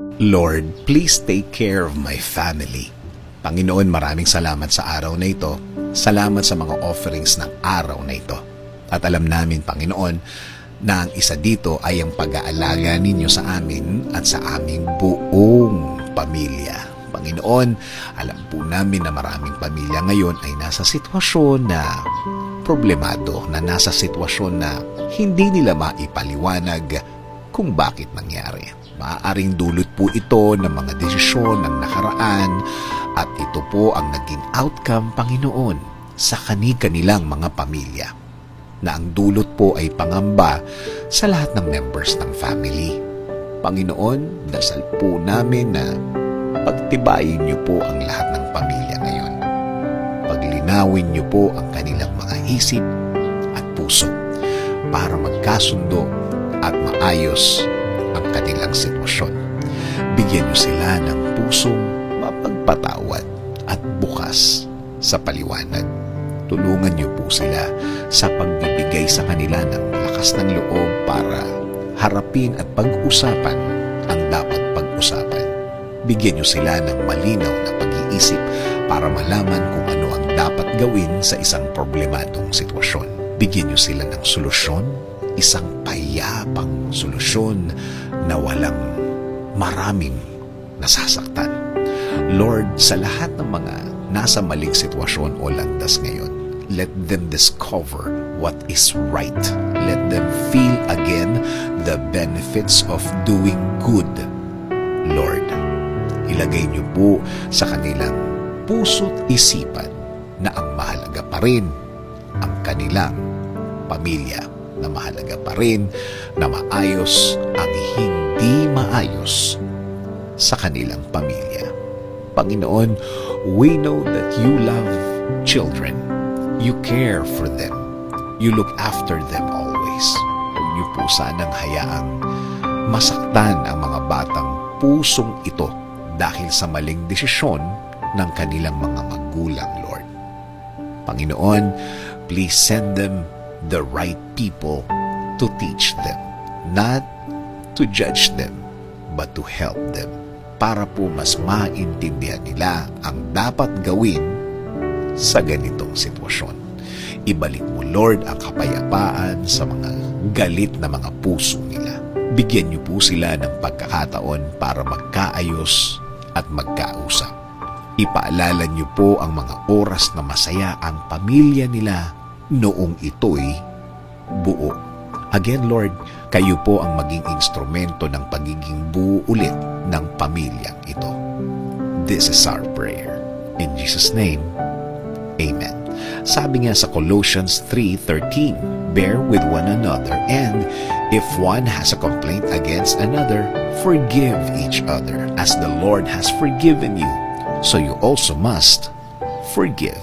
Lord, please take care of my family. Panginoon, maraming salamat sa araw na ito. Salamat sa mga offerings ng araw na ito. At alam namin, Panginoon, na ang isa dito ay ang pag-aalaga ninyo sa amin at sa aming buong pamilya. Panginoon, alam po namin na maraming pamilya ngayon ay nasa sitwasyon na problemado, na nasa sitwasyon na hindi nila maipaliwanag kung bakit nangyari. Maaaring dulot po ito ng mga desisyon ng nakaraan at ito po ang naging outcome, Panginoon, sa kani-kanilang mga pamilya, na ang dulot po ay pangamba sa lahat ng members ng family. Panginoon, dasal po namin na pagtibayin niyo po ang lahat ng pamilya ngayon. Paglinawin niyo po ang kanilang mga isip at puso para magkasundo at maayos ang kanilang sitwasyon. Bigyan niyo sila ng pusong mapagpatawad at bukas sa paliwanag. Tulungan niyo po sila sa pagbibigay sa kanila ng lakas ng loob para harapin at pag-usapan ang dapat pag-usapan. Bigyan niyo sila ng malinaw na pag-iisip para malaman kung ano ang dapat gawin sa isang problemadong sitwasyon. Bigyan niyo sila ng solusyon, isang payapang solusyon na walang maraming nasasaktan. Lord, sa lahat ng mga nasa maling sitwasyon o landas ngayon, let them discover what is right. Let them feel again the benefits of doing good. Lord, ilagay niyo po sa kanilang puso't isipan na ang mahalaga pa rin ang kanilang pamilya, na mahalaga pa rin na maayos ang hindi maayos sa kanilang pamilya. Panginoon, we know that you love children. You care for them. You look after them always. Huwag niyo po sanang hayaang masaktan ang mga batang pusong ito dahil sa maling desisyon ng kanilang mga magulang, Lord. Panginoon, please send them the right people to teach them, not to judge them, but to help them, para po mas maintindihan nila ang dapat gawin sa ganitong sitwasyon. Ibalik mo, Lord, ang kapayapaan sa mga galit na mga puso nila. Bigyan niyo po sila ng pagkakataon para magkaayos at magkausap. Ipaalala niyo po ang mga oras na masaya ang pamilya nila noong ito'y buo. Again, Lord, kayo po ang maging instrumento ng pagiging buo ulit ng pamilyang ito. This is our prayer. In Jesus' name, Amen. Sabi nga sa Colossians 3:13, bear with one another, and if one has a complaint against another, forgive each other, as the Lord has forgiven you, so you also must forgive.